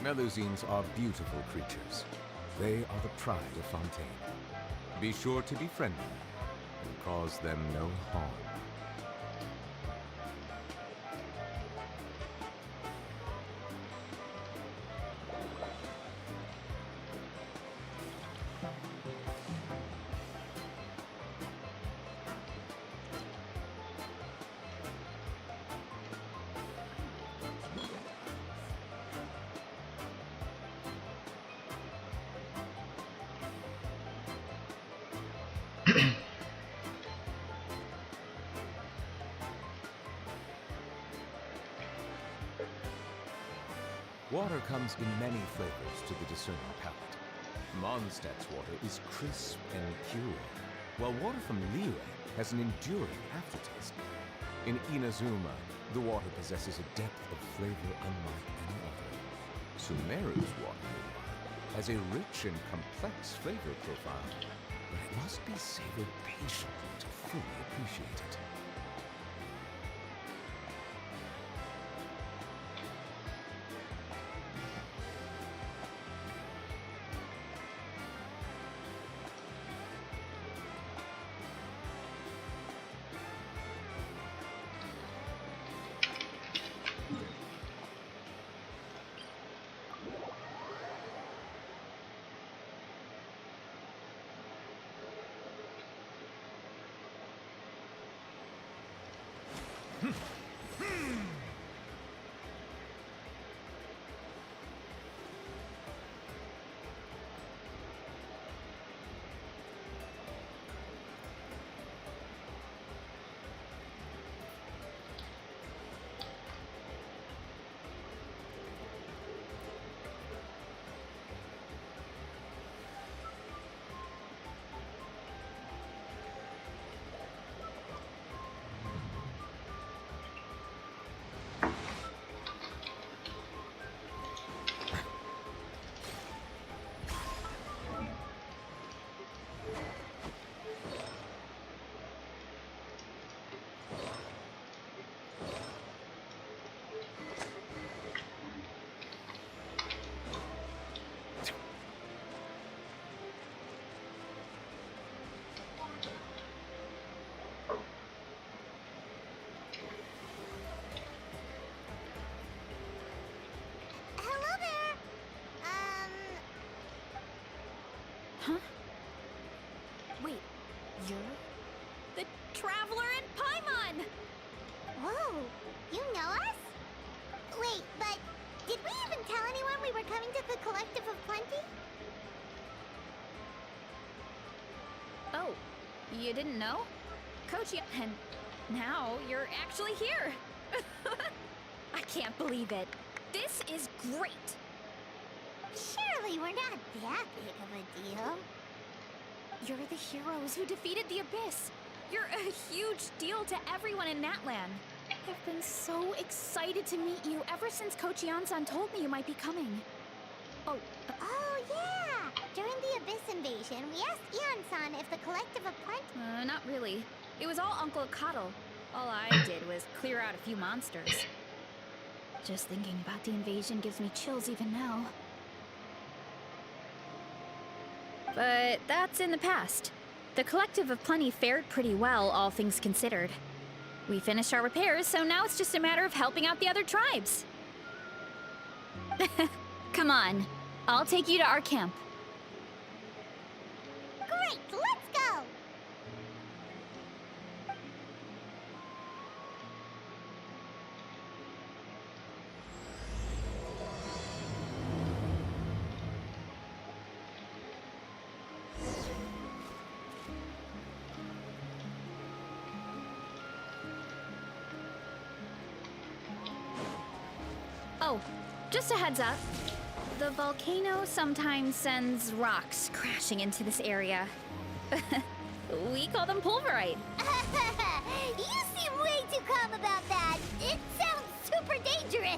Melusines are beautiful creatures. They are the pride of Fontaine. Be sure to be friendly and cause them no harm. Water comes in many flavors to the discerning palate. Mondstadt's water is crisp and pure, while water from Liyue has an enduring aftertaste. In Inazuma, the water possesses a depth of flavor unlike any other. Sumeru's water, meanwhile, has a rich and complex flavor profile, but it must be savored patiently to fully appreciate it. Huh? Wait, you're the Traveler in Paimon! Whoa, you know us? Wait, but did we even tell anyone we were coming to the Collective of Plenty? Oh, you didn't know? Kochi, and now you're actually here! I can't believe it. This is great! Surely we're not that big of a deal. You're the heroes who defeated the Abyss. You're a huge deal to everyone in Natlan. I've been so excited to meet you ever since Kochi-san told me you might be coming. Oh, Oh, yeah! During the Abyss invasion, we asked Ian-san if the Collective of Plenty... not really. It was all Uncle Cuddle. All I did was clear out a few monsters. Just thinking about the invasion gives me chills even now. But that's in the past. The Collective of Plenty fared pretty well, all things considered. We finished our repairs, so now it's just a matter of helping out the other tribes. Come on, I'll take you to our camp. Great, let's go! Oh, just a heads up. The volcano sometimes sends rocks crashing into this area. We call them pulverite. You seem way too calm about that. It sounds super dangerous.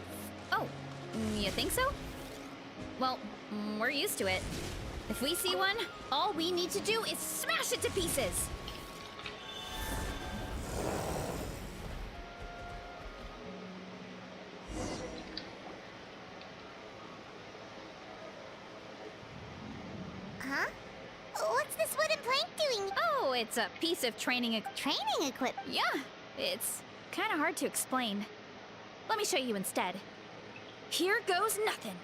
Oh, you think so? Well, we're used to it. If we see one, all we need to do is smash it to pieces. it's a piece of training Training equipment? Yeah, it's kind of hard to explain. Let me show you instead. Here goes nothing.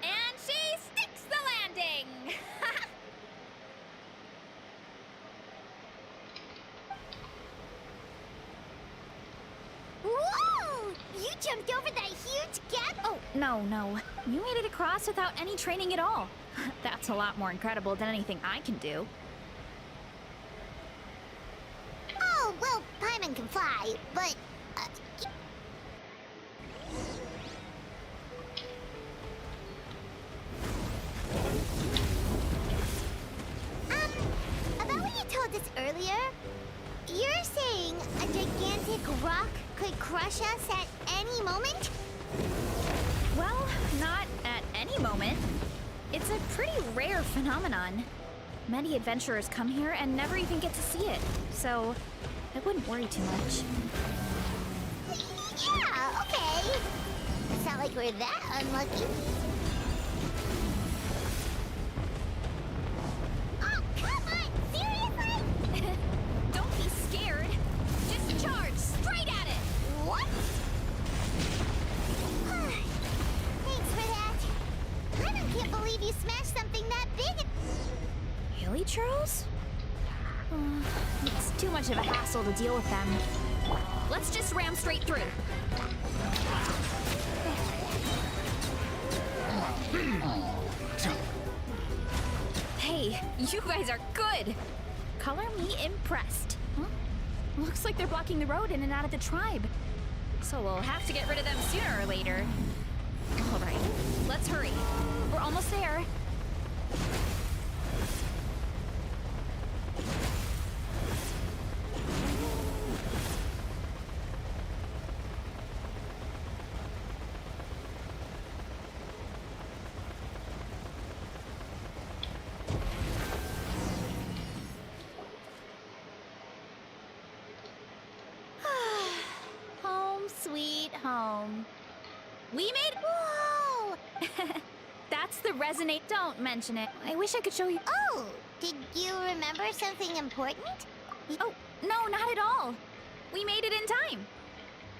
And she sticks the landing! Whoa! You jumped over that huge gap? Oh, no. You made it across without any training at all. That's a lot more incredible than anything I can do. Oh, well, Paimon can fly, but... about what you told us earlier, you're saying a gigantic rock could crush us at any moment? Well, not at any moment. It's a pretty rare phenomenon. Many adventurers come here and never even get to see it, so I wouldn't worry too much. Yeah, okay. It's not like we're that unlucky. Oh, come on! Seriously? Don't be scared. Just charge straight at it. What? Thanks for that. I can't believe you smashed something that big. Hilly churros? It's too much of a hassle to deal with them. Let's just ram straight through. Hey, you guys are good. Color me impressed. Huh? Looks like they're blocking the road in and out of the tribe. So we'll have to get rid of them sooner or later. All right, let's hurry. We're almost there. Home sweet home. We made... Whoa! That's the resonate. Don't mention it. I wish I could show you. Oh, did you remember something important? Oh, no, not at all. We made it in time.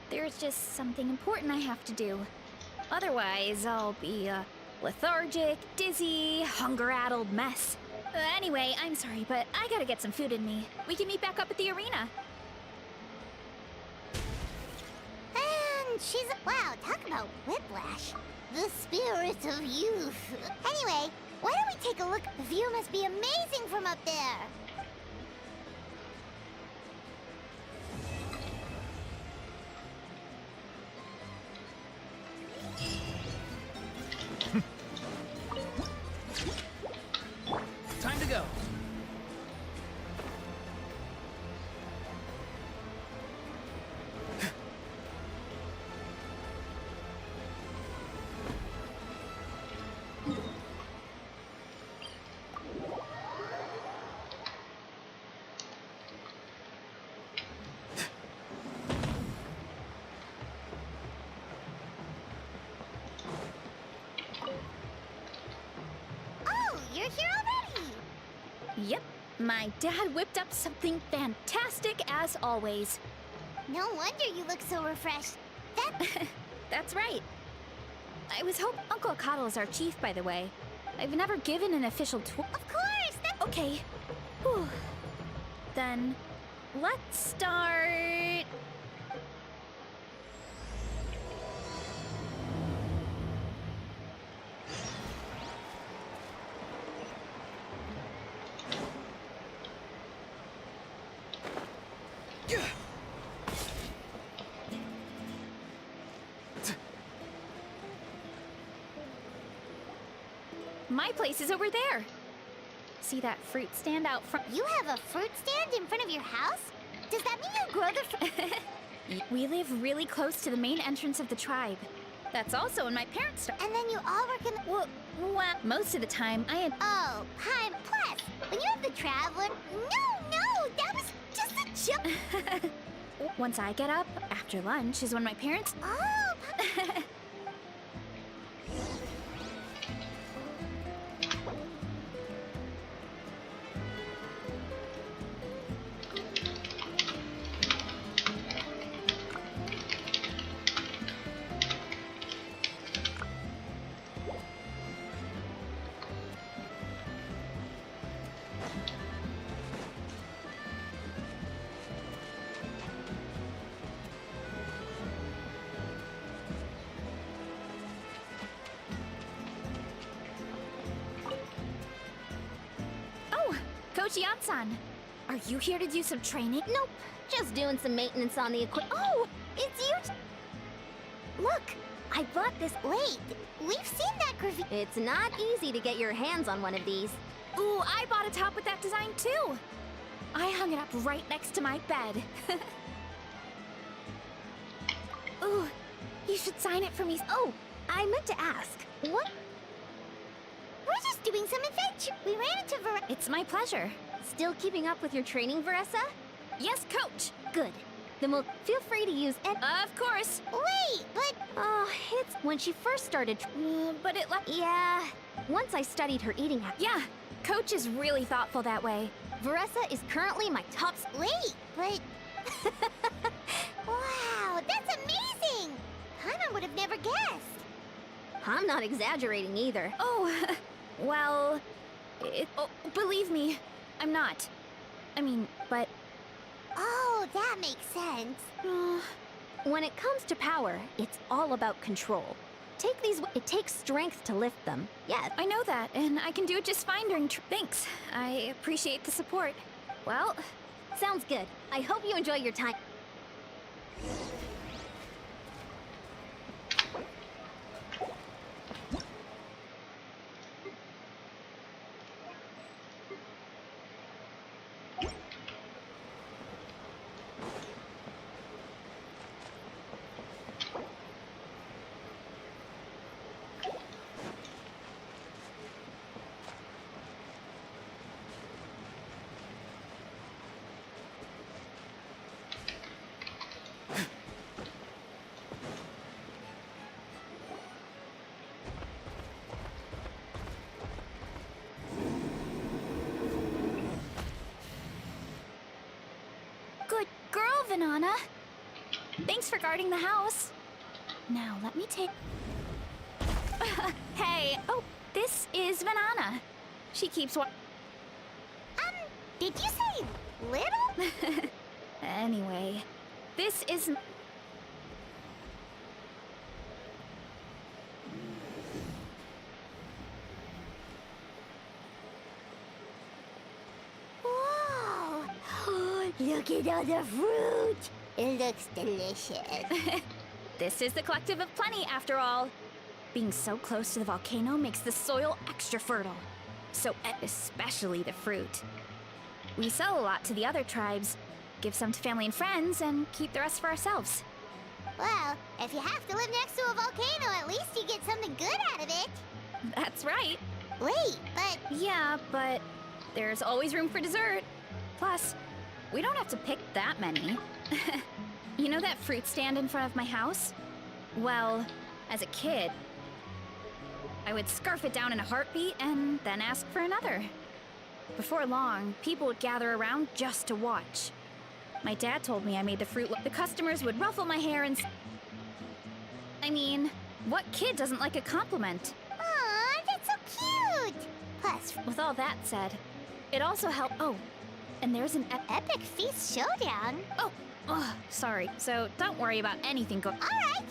There's just something important I have to do. Otherwise, I'll be a lethargic, dizzy, hunger-addled mess. Anyway, I'm sorry, but I gotta get some food in me. We can meet back up at the arena. And she's... Wow, talk about whiplash. The spirit of youth. Anyway, why don't we take a look? The view must be amazing from up there. Time to go. Oh, you're here already. Yep, my dad whipped up something fantastic as always. No wonder you look so refreshed. That's right. I was hoping Uncle Akado is our chief, by the way. I've never given an official tour. Of course, that's... Okay. Whew. Then, let's start... My place is over there. See that fruit stand out front? You have a fruit stand in front of your house? Does that mean you grow the fruit? We live really close to the main entrance of the tribe. That's also when my parents start. And then you all work in the... Well, most of the time, I had. Oh, Paim, plus, when you have the Traveler... No, that was just a joke. Once I get up, after lunch is when my parents. Oh, Oh, Coach Yan-san, are you here to do some training? nope. Just doing some maintenance on the equipment. Oh, it's you. Look, I bought this. Wait, we've seen that graffiti. It's not easy to get your hands on one of these. Ooh, I bought a top with that design too. I hung it up right next to my bed. Ooh, you should sign it for me. Oh, I meant to ask. What? We're just doing some adventure. We ran into Varesa. It's my pleasure. Still keeping up with your training, Varesa? Yes, Coach. Good. Then we'll feel free to use it. Of course. Wait, but... Oh, it's when she first started... But it left. Yeah. Once I studied her eating habits. Yeah, Coach is really thoughtful that way. Varesa is currently my top... Wait, but... Wow, that's amazing! Paimon would have never guessed. I'm not exaggerating either. Oh, well, believe me, I'm not. I mean, but... Oh, that makes sense. When it comes to power, it's all about control. Take these... It takes strength to lift them. Yeah. I know that, and I can do it just fine during Thanks. I appreciate the support. Well, Sounds good. I hope you enjoy your time. good girl, Vanana. Thanks for guarding the house. Now, let me take... Hey, oh, this is Vanana. She keeps Did you say little? Anyway, this is... Whoa! Look at all the fruit! It looks delicious. This is the Collective of Plenty, after all. Being so close to the volcano makes the soil extra fertile. So especially the fruit. We sell a lot to the other tribes, give some to family and friends, and keep the rest for ourselves. Well, if you have to live next to a volcano, at least you get something good out of it. That's right. Wait, but... Yeah, but there's always room for dessert. Plus, we don't have to pick that many. You know that fruit stand in front of my house? Well, as a kid, I would scarf it down in a heartbeat and then ask for another. Before long, people would gather around just to watch. My dad told me I made the fruit look. The customers would ruffle my hair and... I mean, what kid doesn't like a compliment? Aw, that's so cute! Plus, With all that said, it also helped... Oh, and there's an Epic Feast Showdown. Oh, sorry. So don't worry about anything All right.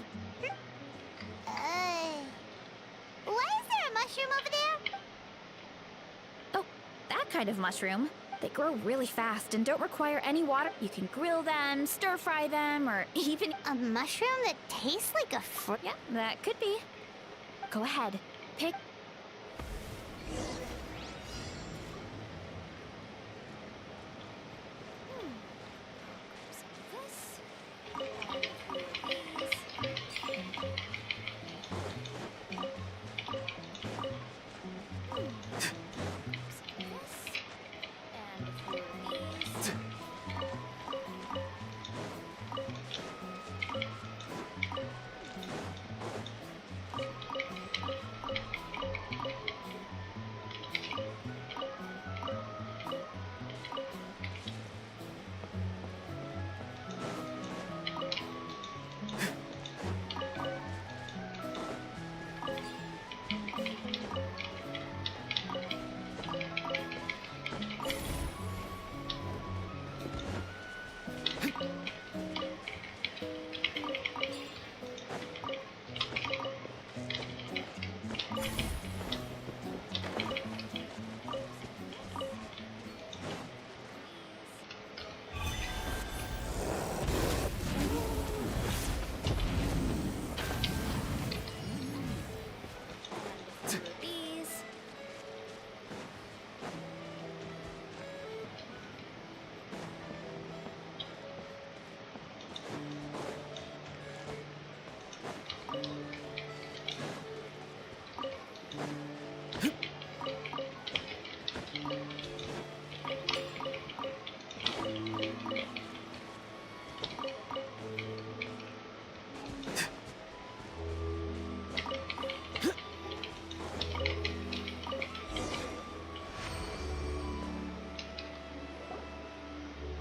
Why is there a mushroom over there? Oh, that kind of mushroom. They grow really fast and don't require any water. You can grill them, stir-fry them, or even... A mushroom that tastes like a fruit? Yeah, that could be. Go ahead. Pick...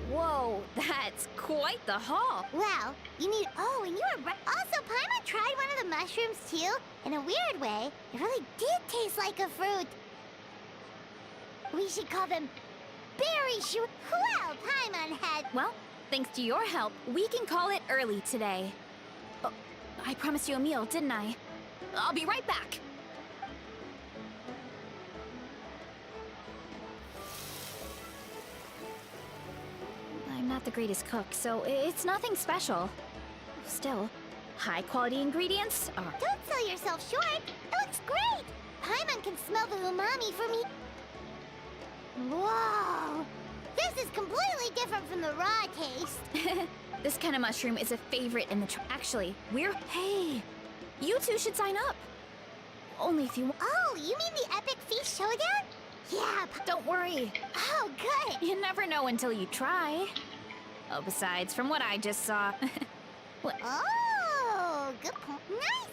Whoa, that's quite the haul. Wow, you need. Oh, and you were right. Also, Paimon tried one of the mushrooms too. In a weird way, it really did taste like a fruit. We should call them berry shoe. Well, Paimon had. Well, thanks to your help, we can call it early today. Oh, I promised you a meal, didn't I? I'll be right back. I'm not the greatest cook, so it's nothing special. Still, high-quality ingredients are... Don't sell yourself short. It looks great. Paimon can smell the umami for me. Whoa! This is completely different from the raw taste. This kind of mushroom is a favorite in the Actually, Hey! You two should sign up. Only if you... Oh, you mean the Epic Feast Showdown? Yeah. Don't worry. Oh, good. You never know until you try. Oh, besides, from what I just saw... What? Oh, good point. Nice.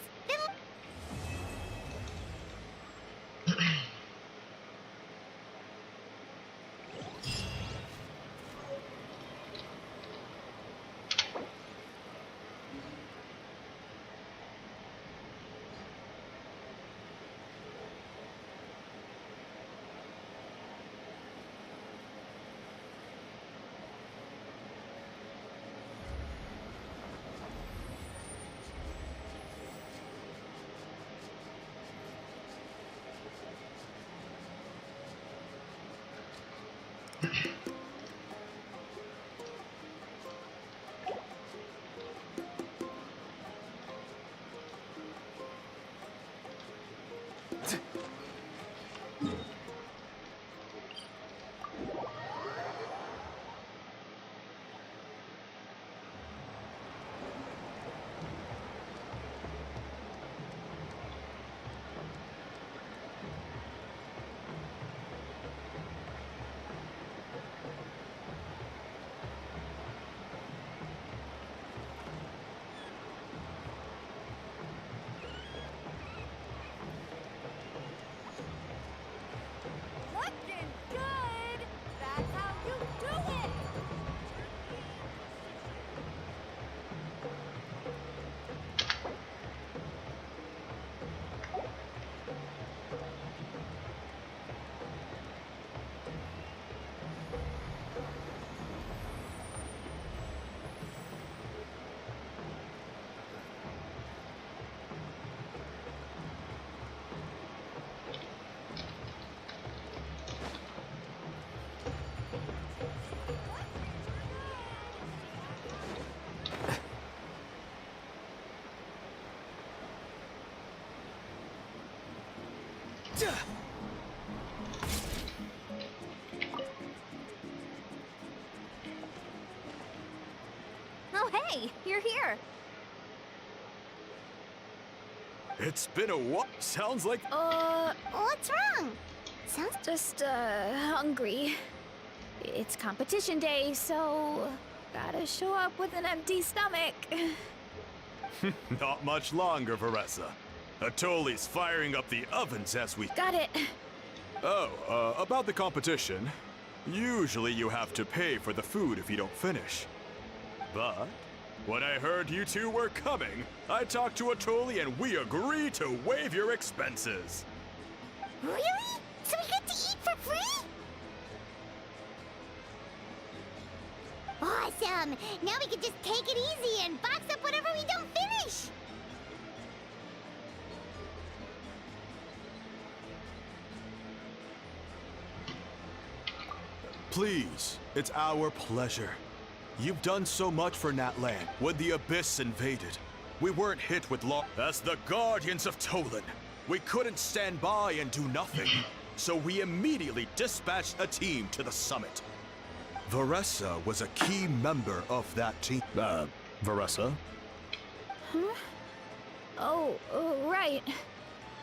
Looking good! That's how you do it! Oh, hey, you're here. It's been a while. Sounds like... What's wrong? Sounds. Just, hungry. It's competition day, so gotta show up with an empty stomach. Not much longer, Varesa. Atoli's firing up the ovens as we... Got it. Oh, about the competition. Usually you have to pay for the food if you don't finish. But when I heard you two were coming, I talked to Atoli and we agreed to waive your expenses. Really? So we get to eat for free? Awesome! Now we can just take it easy and box up whatever we don't finish! Please, it's our pleasure. You've done so much for Natlan. When the Abyss invaded, we weren't hit with law. As the Guardians of Tolan, we couldn't stand by and do nothing. So we immediately dispatched a team to the summit. Varesa was a key member of that team. Varesa? Huh? Oh, right.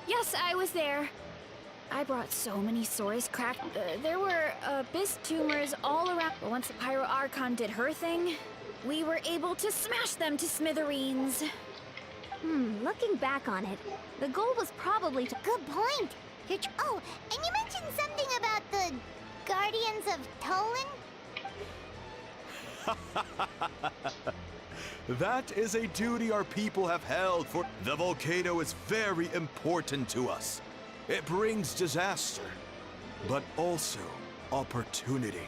Yes, I was there. I brought so many sores cracked. There were abyss tumors all around. But once the Pyro Archon did her thing, we were able to smash them to smithereens. Looking back on it, the goal was probably to... Good point. Oh, and you mentioned something about the Guardians of Tolan? That is a duty our people have held for. The volcano is very important to us. It brings disaster, but also opportunity.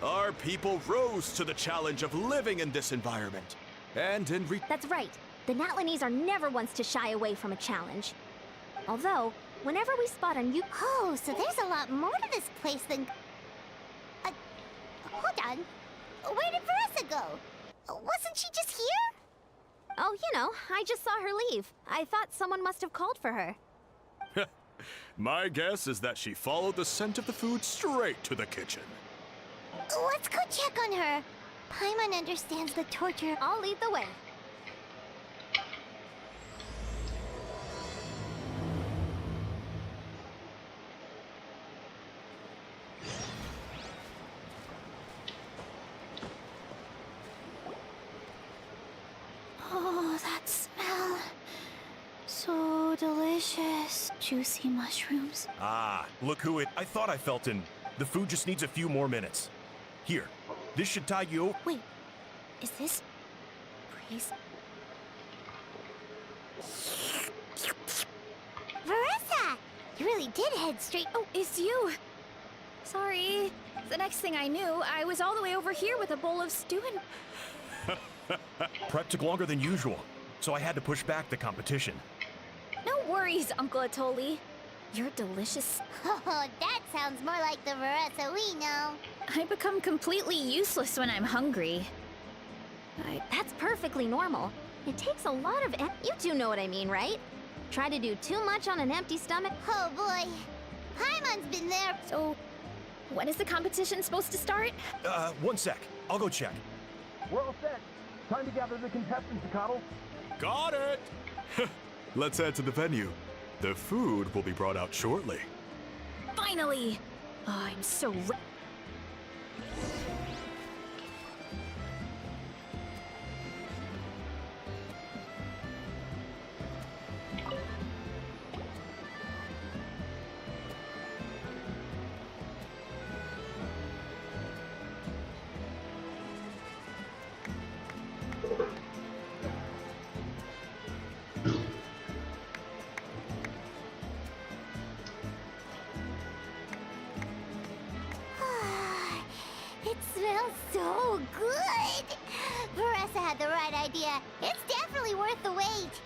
Our people rose to the challenge of living in this environment. And That's right. The Natlanese are never ones to shy away from a challenge. Although, whenever we spot a new... Oh, so there's a lot more to this place than... hold on. Where did Varesa go? Wasn't she just here? Oh, you know, I just saw her leave. I thought someone must have called for her. My guess is that she followed the scent of the food straight to the kitchen. Let's go check on her. Paimon understands the torture. I'll lead the way. Oh, that smell. So delicious. Juicy mushrooms. Ah, look who it... I thought I felt in. The food just needs a few more minutes. Here, this should tide you over. Wait, is this... Praise? Varesa! You really did head straight... Oh, it's you. Sorry. The next thing I knew, I was all the way over here with a bowl of stew and... Prep took longer than usual, so I had to push back the competition. No worries, Uncle Atoli. You're delicious. Oh, that sounds more like the Varesa we know. I become completely useless when I'm hungry. That's perfectly normal. It takes a lot of... You do know what I mean, right? Try to do too much on an empty stomach. Oh, boy. Paimon's been there. So, when is the competition supposed to start? One sec. I'll go check. We're all set. Time to gather the contestants, Cottle. Got it! Let's head to the venue. The food will be brought out shortly. Finally! Oh, I'm so It smells so good! Varesa had the right idea. It's definitely worth the wait.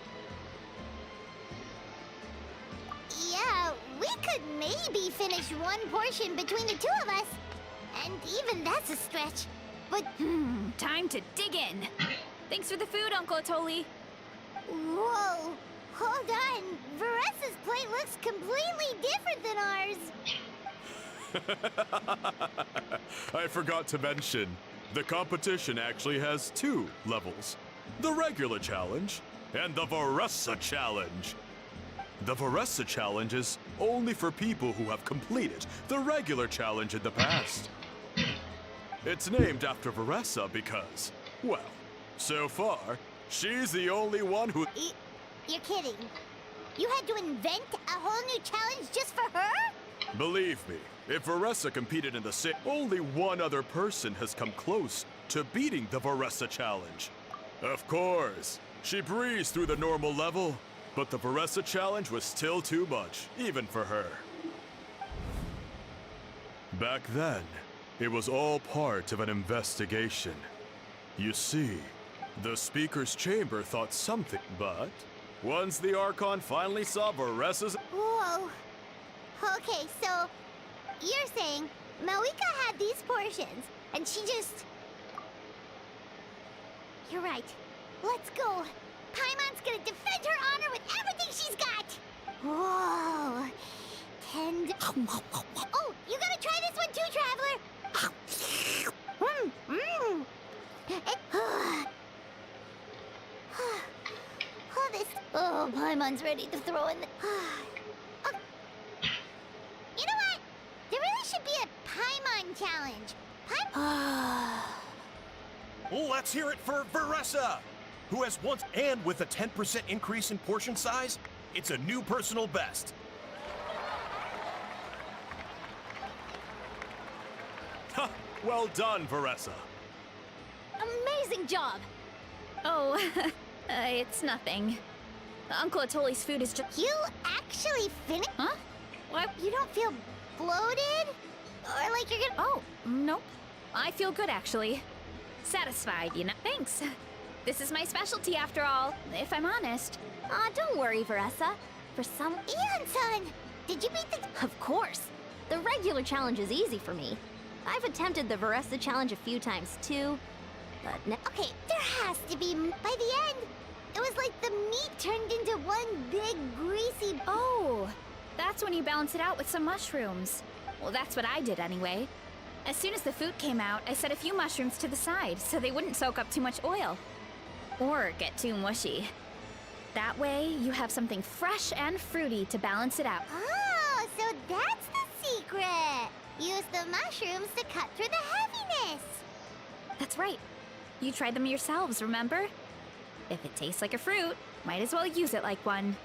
Yeah, we could maybe finish one portion between the two of us. And even that's a stretch. But... time to dig in. Thanks for the food, Uncle Atoli. Whoa! Hold on. Varesa's plate looks completely different than ours. I forgot to mention, the competition actually has two levels. The regular challenge and the Varesa challenge. The Varesa challenge is only for people who have completed the regular challenge in the past. It's named after Varesa because, well, so far, she's the only one who... You're kidding. You had to invent a whole new challenge just for her? Believe me, if Varesa competed in the same, only one other person has come close to beating the Varesa challenge. Of course, she breezed through the normal level, but the Varesa challenge was still too much, even for her. Back then, it was all part of an investigation. You see, the Speaker's Chamber thought something, but once the Archon finally saw Varesa's... Whoa. Okay, so you're saying Malika had these portions, and she just... You're right. Let's go. Paimon's gonna defend her honor with everything she's got! Whoa. Oh, you gotta try this one too, Traveler! Oh, this... Oh, Paimon's ready to throw in the... You know what? There really should be a Paimon challenge. Let's hear it for Varesa, who has once, and with a 10% increase in portion size, it's a new personal best. Ha! Well done, Varesa. Amazing job! Oh, it's nothing. Uncle Atoli's food is just... You actually finished? Huh? What? You don't feel bloated? Or like you're gonna... Oh, nope. I feel good, actually. Satisfied, you know? Thanks. This is my specialty, after all, if I'm honest. Aw, don't worry, Varesa. For some... Ian-san! Did you beat the... Of course. The regular challenge is easy for me. I've attempted the Varesa challenge a few times too, but Okay, there has to be... By the end, it was like the meat turned into one big, greasy... Oh, that's when you balance it out with some mushrooms. Well, that's what I did anyway. As soon as the food came out, I set a few mushrooms to the side so they wouldn't soak up too much oil. Or get too mushy. That way, you have something fresh and fruity to balance it out. Oh, so that's the secret! Use the mushrooms to cut through the heaviness! That's right. You tried them yourselves, remember? If it tastes like a fruit, might as well use it like one.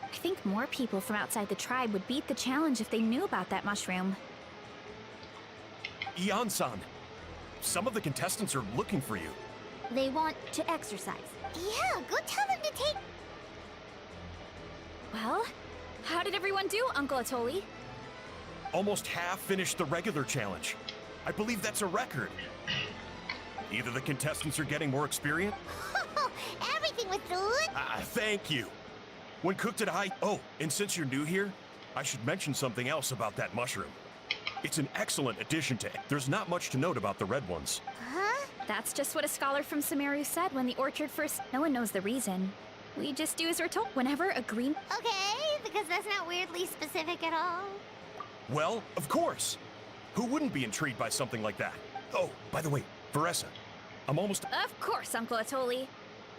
I think more people from outside the tribe would beat the challenge if they knew about that mushroom. Ian-san, some of the contestants are looking for you. they want to exercise. Yeah, go tell them to take... Well, how did everyone do, Uncle Atoli? Almost half finished the regular challenge. I believe that's a record. Either the contestants are getting more experience. Everything was delicious. Thank you. When cooked at high... Oh, and since you're new here, I should mention something else about that mushroom. It's an excellent addition to... There's not much to note about the red ones. Huh? That's just what a scholar from Sumeru said when the orchard first... No one knows the reason. We just do as we're told. Whenever a green... Okay, because that's not weirdly specific at all. Well, of course. Who wouldn't be intrigued by something like that? Oh, by the way, Varesa, I'm almost... Of course, Uncle Atoli.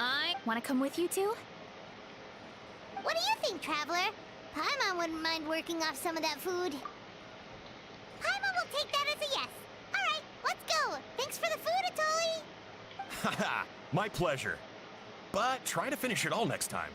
I want to come with you too? What do you think, Traveler? Paimon wouldn't mind working off some of that food. Paimon will take that as a yes. All right, let's go. Thanks for the food, Atoli. Haha, my pleasure. But try to finish it all next time.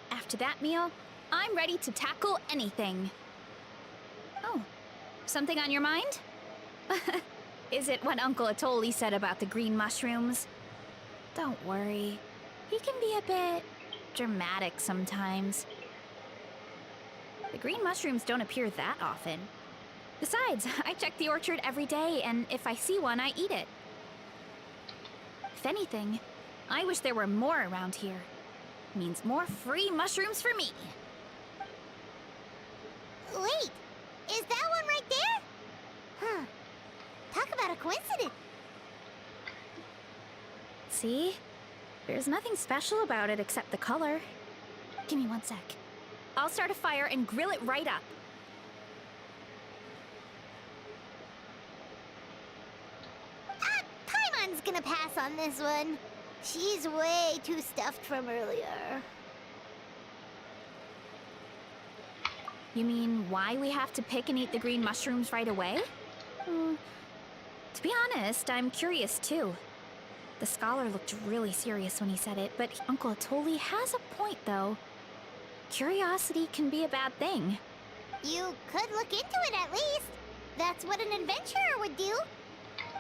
After that meal, I'm ready to tackle anything. Oh, something on your mind? Is it what Uncle Atoli said about the green mushrooms? Don't worry. He can be a bit dramatic sometimes. The green mushrooms don't appear that often. Besides, I check the orchard every day, and if I see one, I eat it. If anything, I wish there were more around here. Means more free mushrooms for me. Wait, is that one right there? Huh. Talk about a coincidence. See? There's nothing special about it except the color. Give me 1 sec. I'll start a fire and grill it right up. Paimon's gonna pass on this one. She's way too stuffed from earlier. You mean why we have to pick and eat the green mushrooms right away? To be honest, I'm curious too. The scholar looked really serious when he said it, but Uncle Atoli has a point though. Curiosity can be a bad thing. You could look into it at least. That's what an adventurer would do.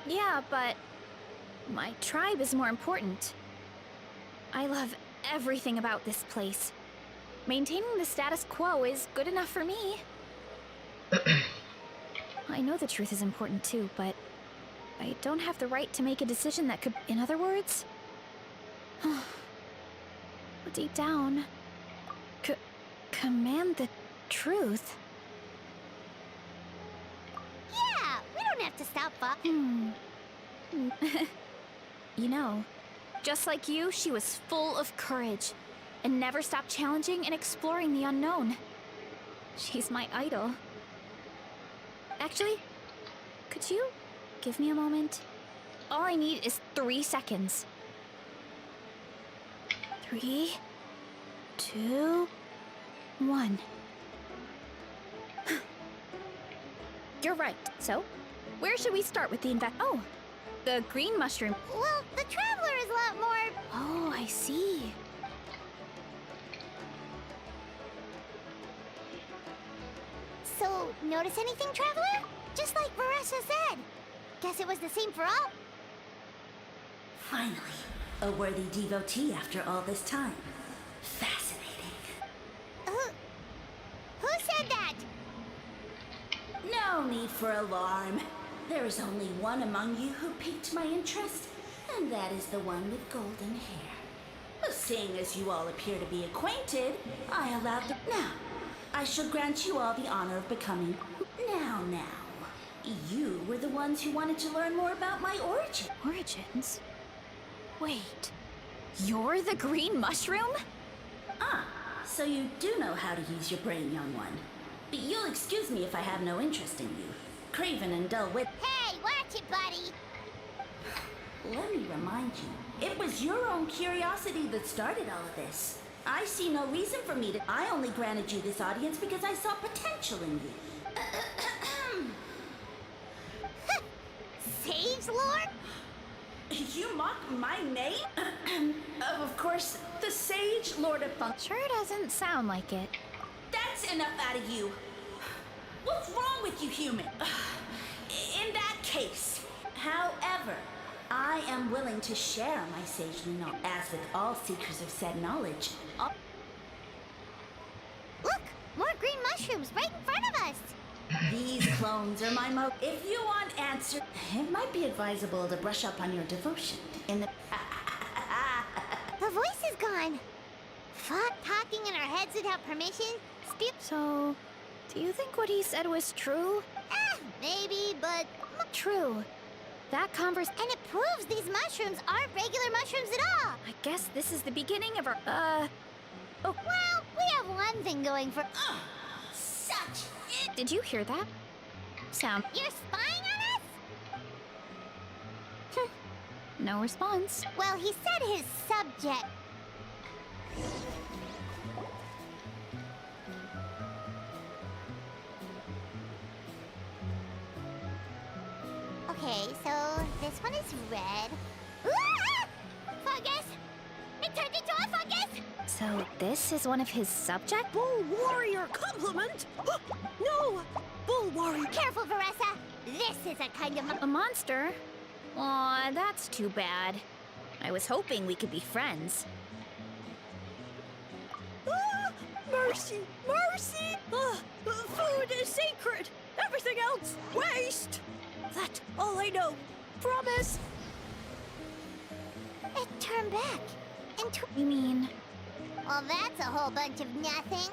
Yeah, but my tribe is more important. I love everything about this place. Maintaining the status quo is good enough for me. I know the truth is important too, but I don't have the right to make a decision that could... In other words... deep down... command the truth. to stop You know, just like you, she was full of courage and never stopped challenging and exploring the unknown. She's my idol. Actually, could you give me a moment? All I need is 3 seconds. 3, 2, 1. You're right. So, where should we start with the Oh, the green mushroom. Well, the Traveler is a lot more... Oh, I see. So, notice anything, Traveler? Just like Varesa said. Guess it was the same for all. Finally, a worthy devotee after all this time. Fascinating. Who said that? No need for alarm. There is only one among you who piqued my interest, and that is the one with golden hair. Seeing as you all appear to be acquainted, I allowed the... Now, I shall grant you all the honor of becoming... Now. You were the ones who wanted to learn more about my origin. Origins? Wait, you're the green mushroom? So you do know how to use your brain, young one. But you'll excuse me if I have no interest in you. Craven and dull-witted. Hey, watch it, buddy. Let me remind you, it was your own curiosity that started all of this. I see no reason for me to... I only granted you this audience because I saw potential in you. Sage Lord? You mock my name? Of course, the Sage Lord of Funk. Sure doesn't sound like it. That's enough out of you. What's wrong with you, human? In that case, however, I am willing to share my sagely knowledge. As with all seekers of said knowledge, Look, more green mushrooms right in front of us. these clones are my If you want answer, it might be advisable to brush up on your devotion. In the... The voice is gone. Fuck, talking in our heads without permission. So, do you think what he said was true? Maybe, but... True. That converse... And it proves these mushrooms aren't regular mushrooms at all. I guess this is the beginning of our... Well, we have one thing going for... Such it. Did you hear that? Sound. You're spying on us? No response. Well, he said his subject. Okay, so this one is red. Fungus! It turned into a fungus! So this is one of his subjects? Bull warrior compliment? No! Bull warrior. Careful, Varesa! This is a kind of... A monster? Aw, that's too bad. I was hoping we could be friends. Mercy! Mercy! Food is sacred! Everything else, waste! That's all I know. Promise! It turned back into... You mean... Well, that's a whole bunch of nothing.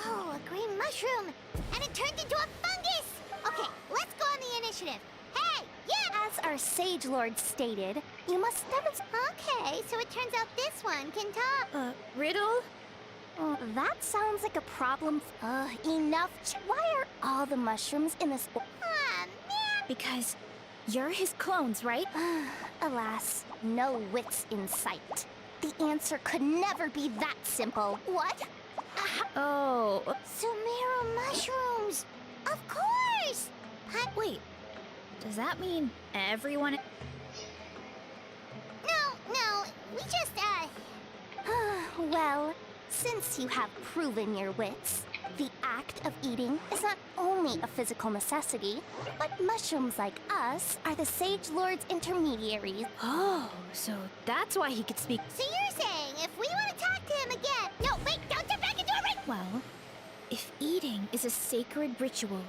Oh, a green mushroom! And it turned into a fungus! Okay, let's go on the initiative. Hey, yeah! As our Sage Lord stated, you must demonstrate... Okay, so it turns out this one can talk. Riddle? That sounds like a problem. Enough. Why are all the mushrooms in this... Aw, man! Because you're his clones, right? Alas, no wits in sight. The answer could never be that simple. What? Oh. Sumeru mushrooms! Of course! Wait. Does that mean everyone... No, we just, Well, since you have proven your wits, the act of eating is not only a physical necessity, but mushrooms like us are the Sage Lord's intermediaries. Oh, so that's why he could speak... So you're saying if we want to talk to him again... No, wait, don't jump back into it right... Well, if eating is a sacred ritual,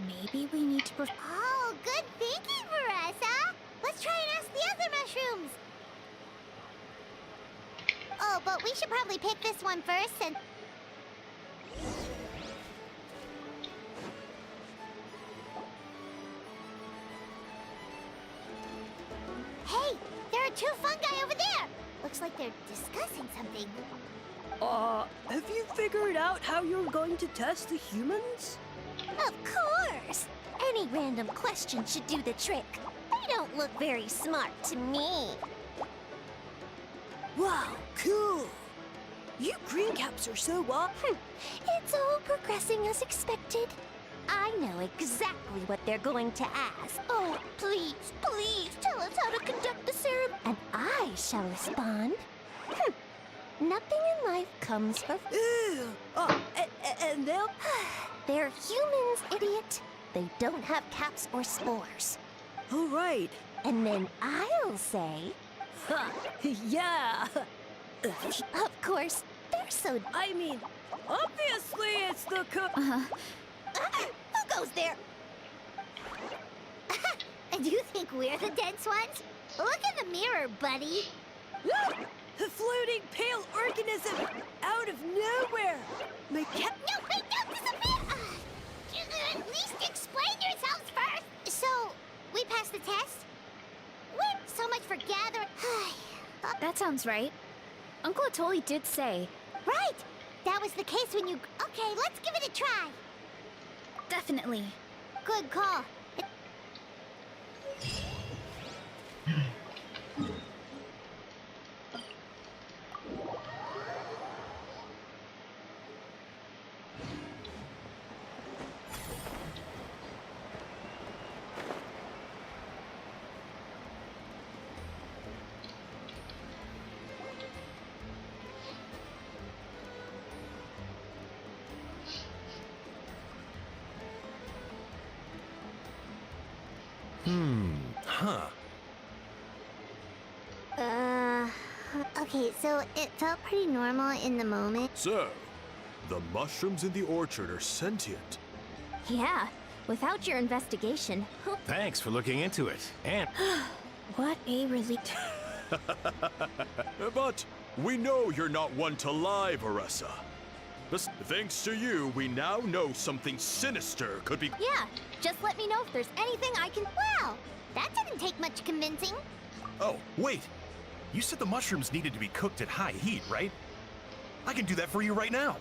maybe we need to... Oh, good thinking, Varesa! Let's try and ask the other mushrooms! Oh, but we should probably pick this one first and... Hey, there are two fungi over there! Looks like they're discussing something. Have you figured out how you're going to test the humans? Of course! Any random question should do the trick. They don't look very smart to me. Wow, cool! You green caps are so It's all progressing as expected. I know exactly what they're going to ask. Oh, please, please tell us how to conduct the ceremony. And I shall respond. Nothing in life comes for Ew! And they'll... They're humans, idiot. They don't have caps or spores. All right. And then I'll say, Ha! Yeah! of course, they're so... I mean, obviously it's the Who goes there? And you think we're the dense ones? Look in the mirror, buddy. Look! A floating pale organism out of nowhere! My cat... No, wait, no, disappear! At least explain yourselves first! So, we passed the test? We're so much for gathering... That sounds right. Uncle Atoli did say. Right! That was the case when you... Okay, let's give it a try. Definitely. Good call. Huh. Okay, so it felt pretty normal in the moment. So, the mushrooms in the orchard are sentient. Yeah, without your investigation. Thanks for looking into it. And What a relief. But we know you're not one to lie, Varesa. Thanks to you, we now know something sinister could be... Yeah, just let me know if there's anything I can... Wow, that didn't take much convincing. Oh, wait. You said the mushrooms needed to be cooked at high heat, right? I can do that for you right now.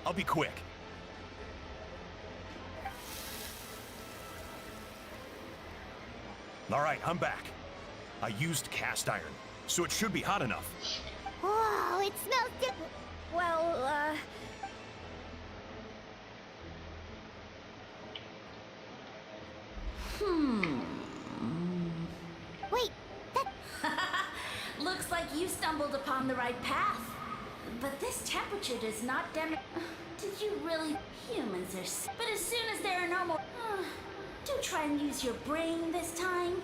I'll be quick. All right, I'm back. I used cast iron, so it should be hot enough. Whoa, it smells good. Well, Wait, that... Looks like you stumbled upon the right path. But this temperature does not Did you really? Humans are but as soon as there are no more... do try and use your brain this time.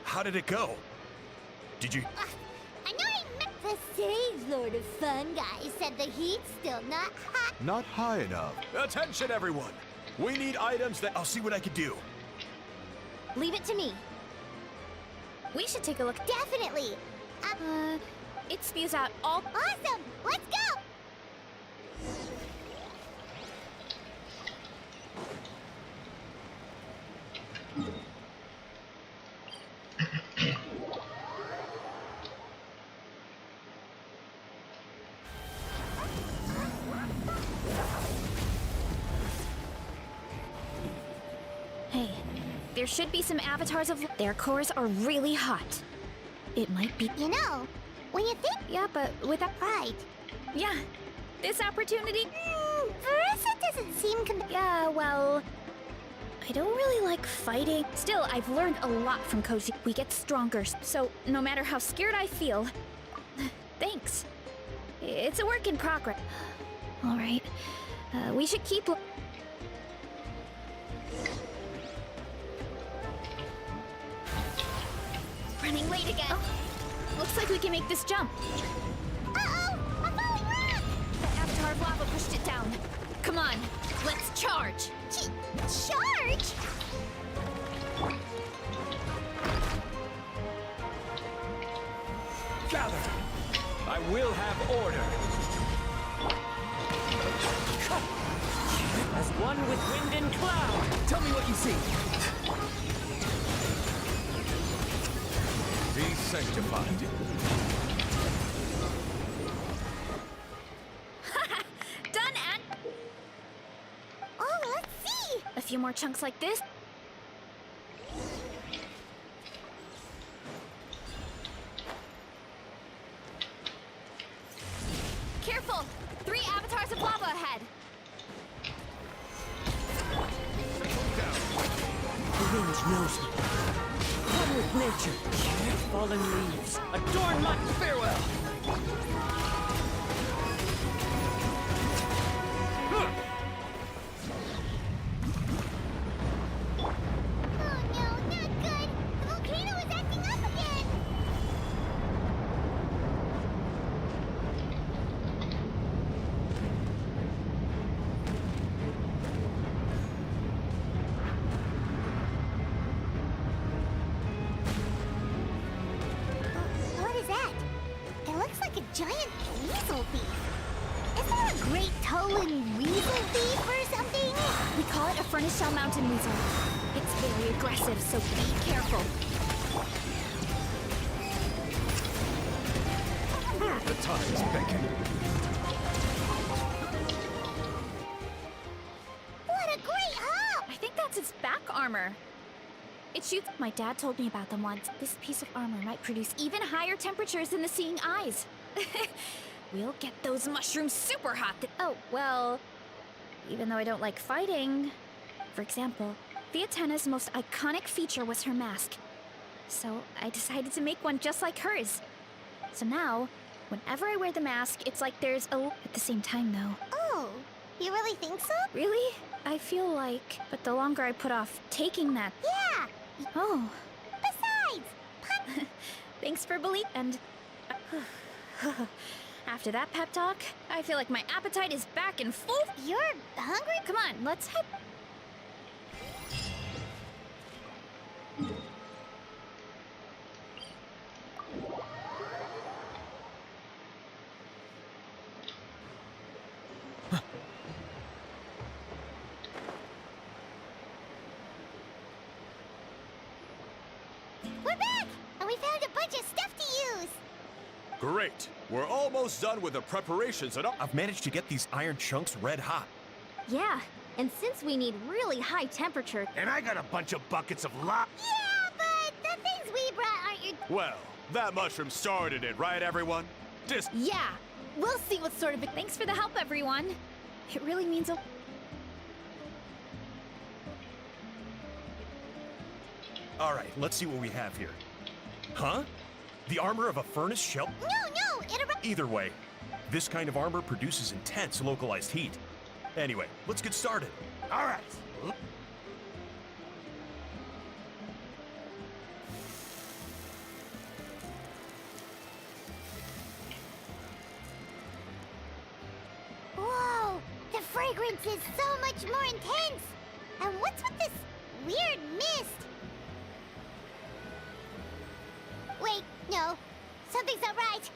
How did it go? Did you... I know I met the Sage Lord of Fungi said the heat's still not hot. Not high enough. Attention, everyone! We need items that... I'll see what I can do. Leave it to me. we should take a look. Definitely. It spews out all. Awesome! Let's go! Hey, there should be some avatars of. Their cores are really hot. It might be. You know, when you think... Yeah, but without. Right. Yeah, this opportunity. Varesa doesn't seem Yeah, well, I don't really like fighting. Still, I've learned a lot from Koji. We get stronger, so no matter how scared I feel, thanks. It's a work in progress. All right, we should keep. Running late again. Oh, looks like we can make this jump. Uh-oh! A falling rock! The avatar of lava pushed it down. Come on, let's charge. Charge? we'll have order. As one with wind and cloud. Tell me what you see. Be sanctified. Done, and Oh, let's see! a few more chunks like this. Careful! 3 avatars of lava ahead. The wind knows me. One with nature. Fallen leaves. Adorn my farewell. Oh no, not good! The volcano is acting up again! What is that? It looks like a giant weasel thief. Is there a great Tolan weasel thief or something? We call it a furnace shell mountain weasel. It's very aggressive, so be careful. The tides beckon. What a great haul! I think that's its back armor. It shoots. My dad told me about them once. This piece of armor might produce even higher temperatures than the seeing eyes. We'll get those mushrooms super hot. Oh, well, even though I don't like fighting. For example, Theatena's most iconic feature was her mask. So I decided to make one just like hers. So now, whenever I wear the mask, it's like there's a... At the same time, though. Oh, you really think so? Really? I feel like... But the longer I put off taking that... Yeah! Oh, Besides, thanks for believing. And... After that pep talk, I feel like my appetite is back in full... you're hungry? Come on, let's head... We're back! And we found a bunch of stuff to use! Great. We're almost done with the preparations and all. I've managed to get these iron chunks red hot. Yeah, and since we need really high temperature, And I got a bunch of buckets of lava. Yeah, but the things we brought aren't your... Well, that mushroom started it, right, everyone? Yeah, we'll see what sort of... Thanks for the help, everyone. It really means a... All right, let's see what we have here. Huh? The armor of a furnace shell? No, it... Either way, this kind of armor produces intense localized heat. Anyway, let's get started. All right. Whoa! The fragrance is so much more intense! And what's with this weird mist? Wait, no. Something's not right.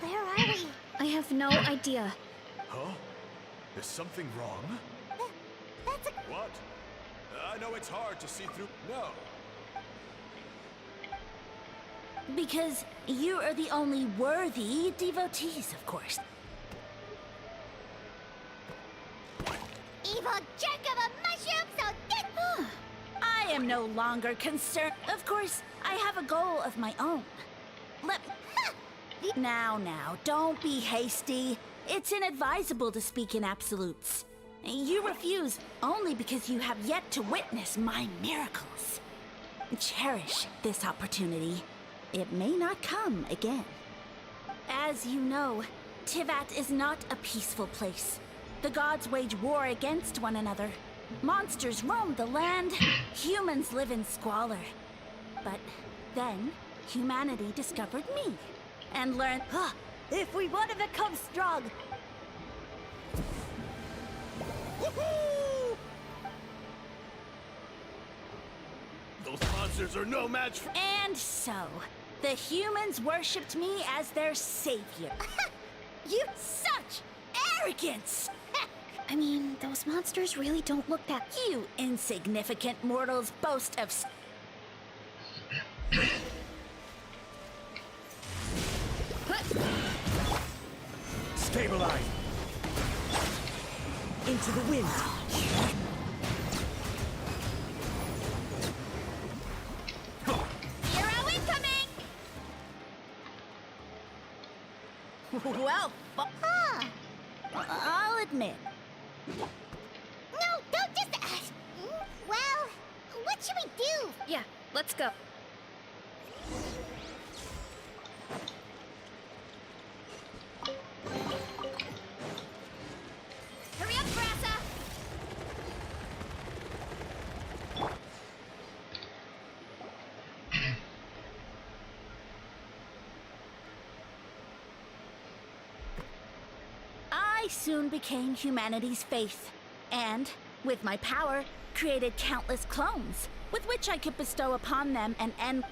Where are we? I have no idea. Huh? Is something wrong? That's a... What? I know it's hard to see through. No. Because you are the only worthy devotees, of course. evil jerk of a mushroom, so this... I am no longer concerned. Of course, I have a goal of my own. Let Now, don't be hasty. It's inadvisable to speak in absolutes. You refuse only because you have yet to witness my miracles. Cherish this opportunity. It may not come again. As you know, Tivat is not a peaceful place. The gods wage war against one another. Monsters roam the land. Humans live in squalor. But then, humanity discovered me and learned... If we want to become strong, Woohoo! Those monsters are no match for... And so, the humans worshipped me as their savior. You such arrogance! I mean, those monsters really don't look that... You insignificant mortals boast of... Stabilize! Into the wind. Hero incoming! Well, I'll admit. No, don't just... well, what should we do? Yeah, let's go. Hurry up, Varesa! I soon became humanity's faith, and, with my power, created countless clones, with which I could bestow upon them an end.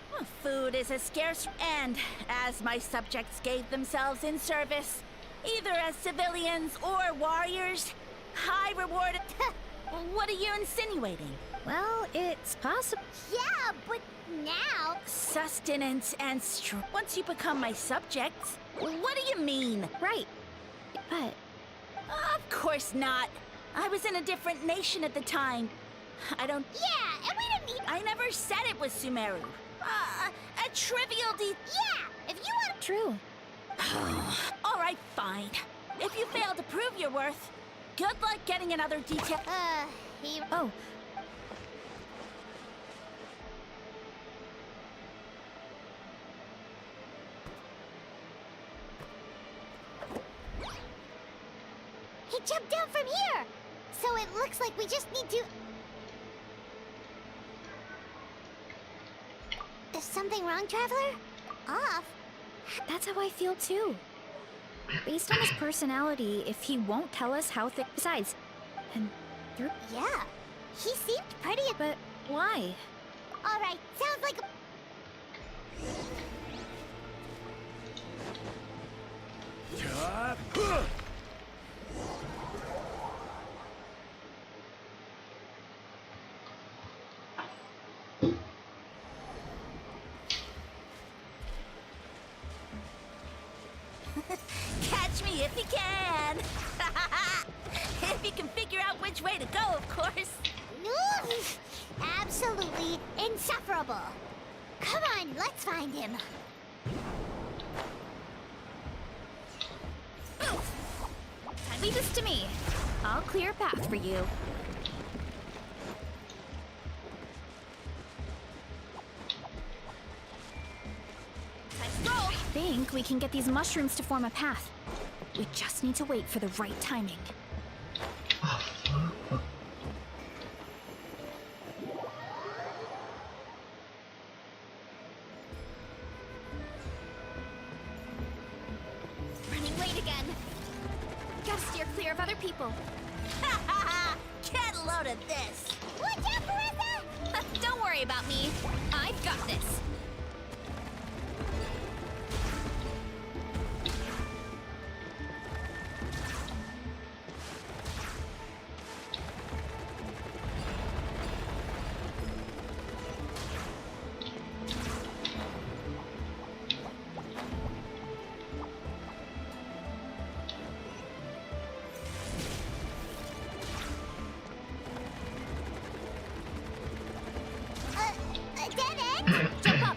Food is a scarce, and as my subjects gave themselves in service, either as civilians or warriors, I rewarded... What are you insinuating? Well, it's possible. Yeah, but now... Sustenance and strength. Once you become my subjects, what do you mean? Right. But Of course not. I was in a different nation at the time. I don't... Yeah, and we didn't need... I never said it was Sumeru. A trivial Yeah, if you want... true. All right, fine. If you fail to prove your worth, good luck getting another detail. He... Oh, He jumped down from here! So it looks like we just need to... Is something wrong, Traveler? Off? that's how I feel too. Based on his personality, if he won't tell us how thick... Besides, and through... Yeah, he seemed pretty... But why? Alright, sounds like a... Catch me if you can. If you can figure out which way to go, of course. Absolutely insufferable. Come on, let's find him. Leave this to me. I'll clear a path for you. Let's go! I think we can get these mushrooms to form a path. We just need to wait for the right timing. Running late again. Gotta steer clear of other people. Get a load of this. Watch out, Varesa! Don't worry about me. I've got this. Dead end? Jump up.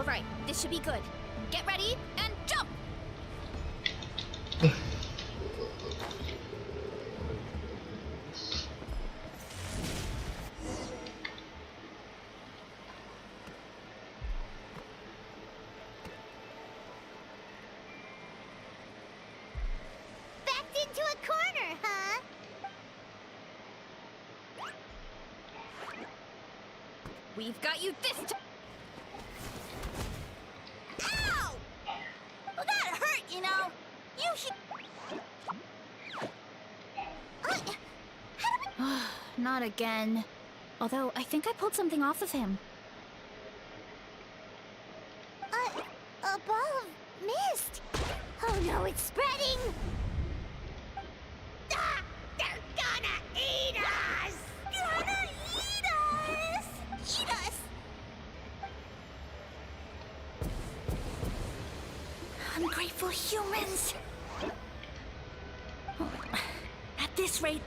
All right, this should be good. Get ready and jump! Backed into a corner, huh? We've got you this time. Ow! Well, that hurt, you know. You should. Not again. Although, I think I pulled something off of him. A ball of mist. Oh no, it's spreading. Ah, they're gonna eat us. Gonna eat us. Eat us. Ungrateful humans. At this rate,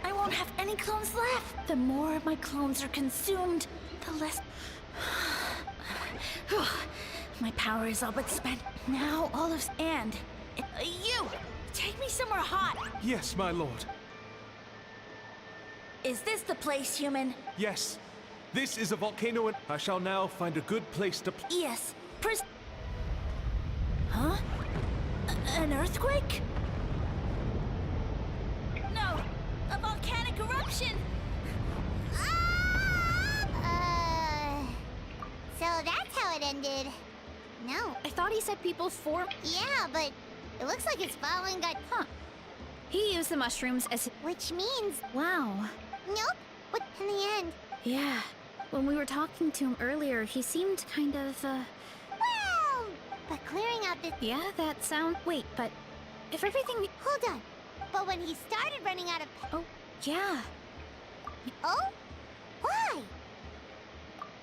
I won't have any clones left. The more my clones are consumed, the less... My power is all but spent. Now all of... And... you! Take me somewhere hot. Yes, my lord. Is this the place, human? Yes. This is a volcano, and I shall now find a good place to... Yes. Huh? An earthquake? No! A volcanic eruption! So that's how it ended. No. I thought he said people form. Yeah, but it looks like his following got... Huh. He used the mushrooms as... Which means... Wow. Nope. But in the end... Yeah. When we were talking to him earlier, he seemed kind of, Well... But clearing out the... Yeah, that sound... Wait, but... If everything... Hold on. But when he started running out of... Oh, yeah. Oh? Why?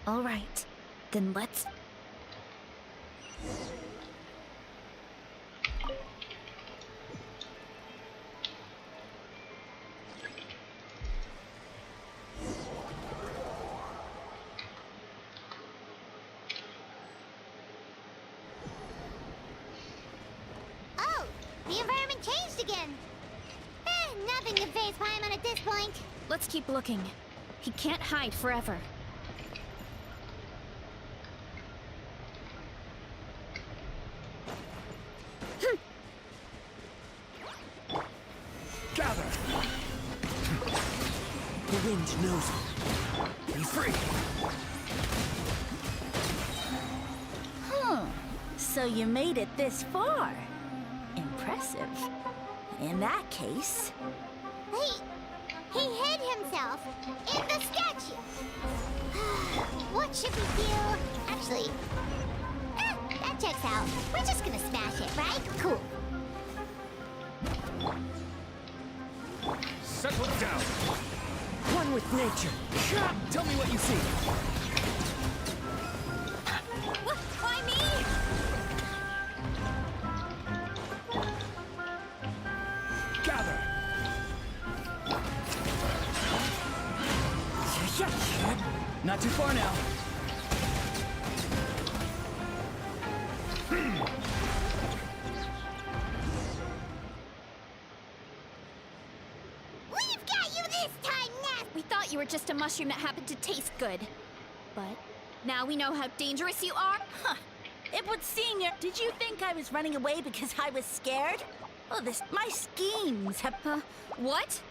All right. Then let's... Oh! The environment changed again! Nothing can faze Paimon at this point. Let's keep looking. He can't hide forever. Gather! The wind knows it. Be free! So you made it this far. Impressive. In that case... He hid himself in the statue. What should we do? Actually, that checks out. We're just gonna smash it, right? Cool. Settle down! One with nature. Tell me what you see! What? Why me? Gather! Not too far now. We've got you this time, Nest! We thought you were just a mushroom that happened to taste good. But now we know how dangerous you are? Huh. It would seem you... Did you think I was running away because I was scared? Oh, my schemes have... What?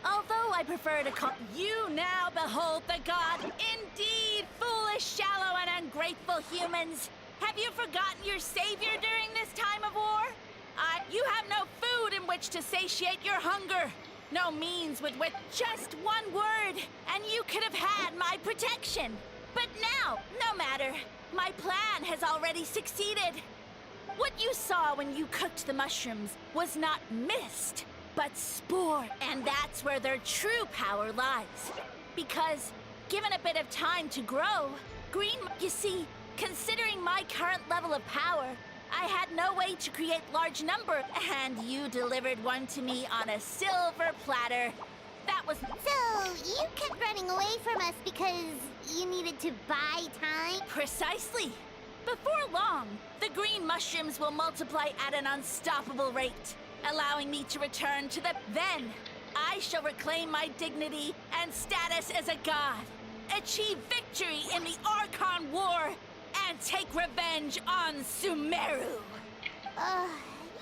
Although I prefer to call... You now behold the god. Indeed, foolish, shallow, and ungrateful humans. Have you forgotten your savior during this time of war? You have no food in which to satiate your hunger. No means with just one word, and you could have had my protection. But now, no matter. My plan has already succeeded. What you saw when you cooked the mushrooms was not mist, but spore. And that's where their true power lies. Because, given a bit of time to grow, you see, considering my current level of power, I had no way to create large number, and you delivered one to me on a silver platter. That was... So, you kept running away from us because you needed to buy time? Precisely. Before long, the green mushrooms will multiply at an unstoppable rate, allowing me to return to the... Then, I shall reclaim my dignity and status as a god, achieve victory in the Archon War, and take revenge on Sumeru.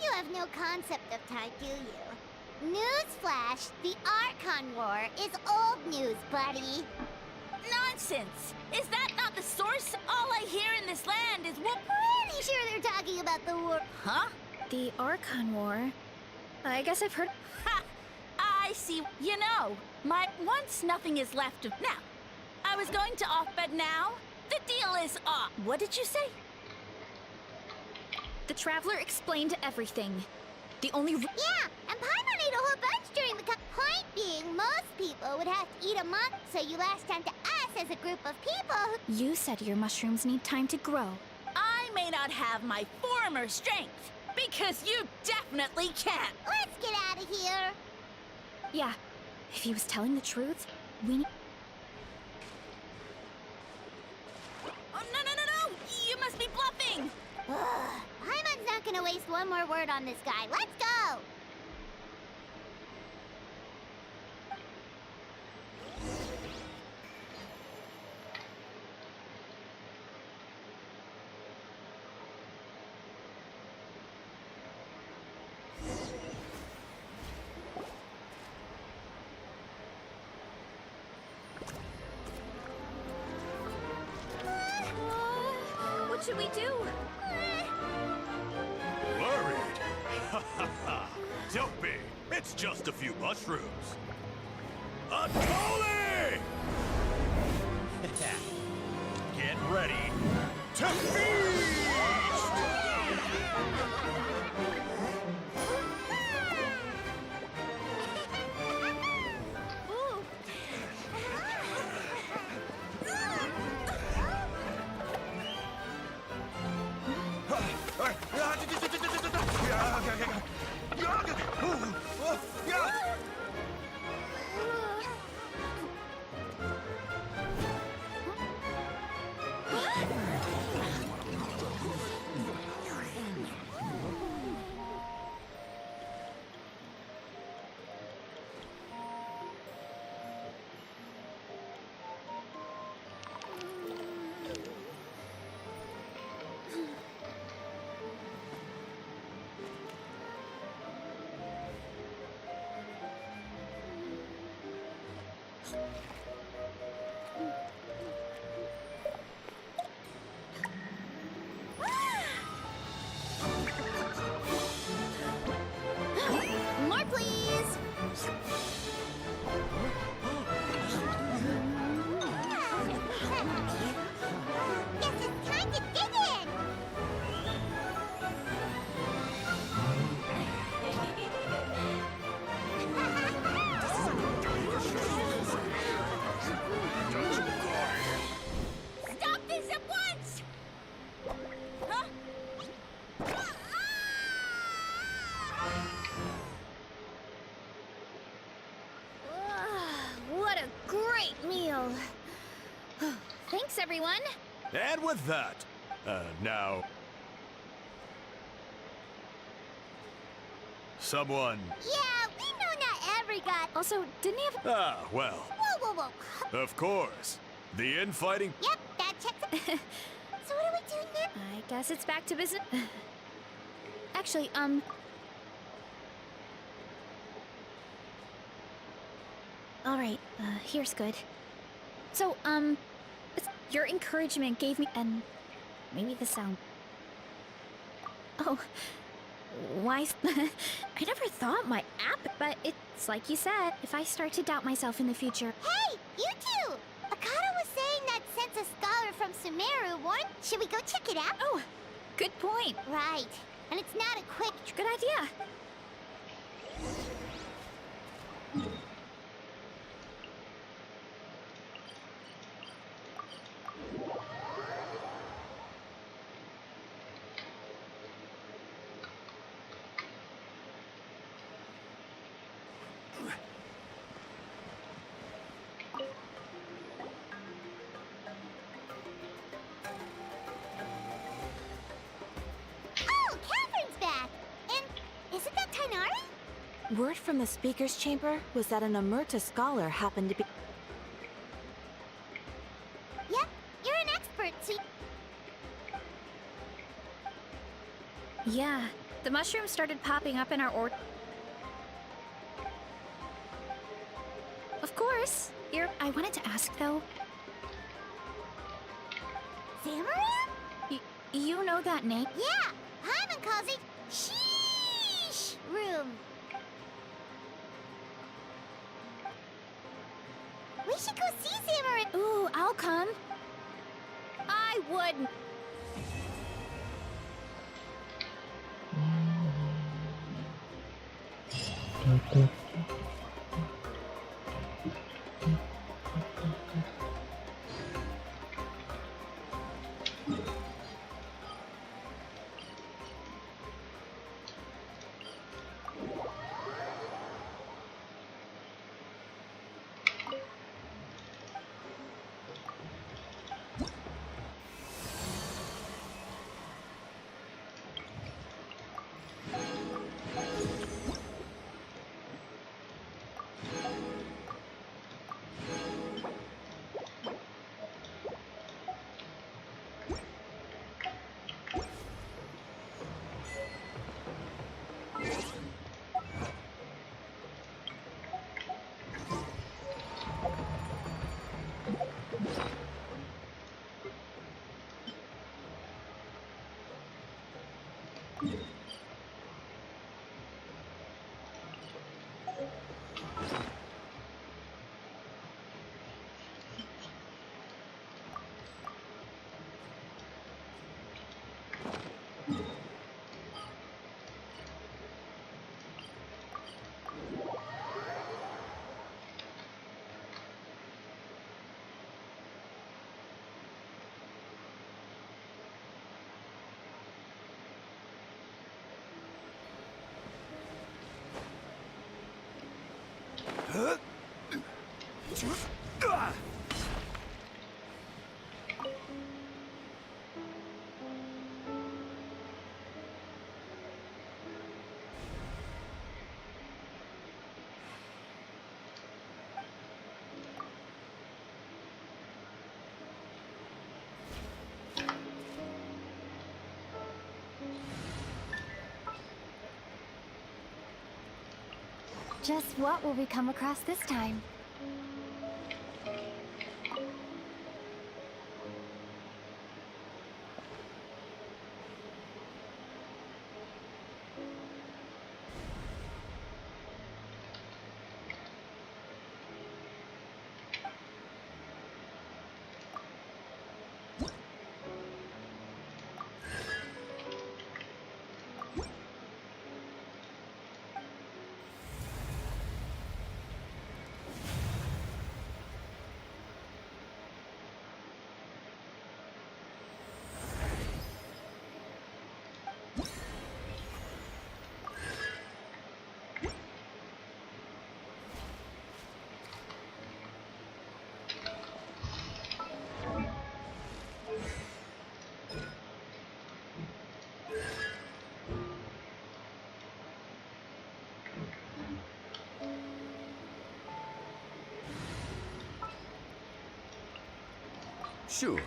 You have no concept of time, do you? Newsflash, the Archon War is old news, buddy. Nonsense! Is that not the source? All I hear in this land is what... Pretty sure they're talking about the war. Huh? The Archon War? I guess I've heard... Ha! I see. You know, once nothing is left of... Now, I was going to off-bed now. The deal is off. What did you say? The Traveler explained everything. The only... Yeah, and Paimon ate a whole bunch during the... Point being, most people would have to eat a month, so you last time to us as a group of people who... You said your mushrooms need time to grow. I may not have my former strength, because you definitely can't. Let's get out of here. Yeah, if he was telling the truth, we... Oh, no! You must be bluffing! Paimon's not gonna waste one more word on this guy. Let's go! What should we do? Worried? Ha ha ha! Don't be! It's just a few mushrooms. Atoli! Get ready to feast! More, please! Guess it's time to dig in! Stop this at once! Huh? What a great meal! Thanks, everyone! And with that, now... Someone... Yeah, we know not every god... Also, didn't he have... Ah, well, Whoa. of course. The infighting... Yep, that checks... So what are we doing now? I guess it's back to business. Actually, Alright, here's good. So, your encouragement gave me... And maybe the sound... Oh, why... I never thought my app, but it's like you said, if I start to doubt myself in the future... Hey, you two! Akata was saying that since a scholar from Sumeru warned... Should we go check it out? Oh, good point. Right. And it's not a quick... Good idea. Word from the speaker's chamber was that an Emerta scholar happened to be... Yep, you're an expert, so... Yeah, the mushrooms started popping up in our Of course. I wanted to ask, though. Zamaran? You know that name? Yeah, Hyman calls it Sheesh Room. We should go see Zamaran. Ooh, I'll come. I wouldn't. Just what will we come across this time? Sure.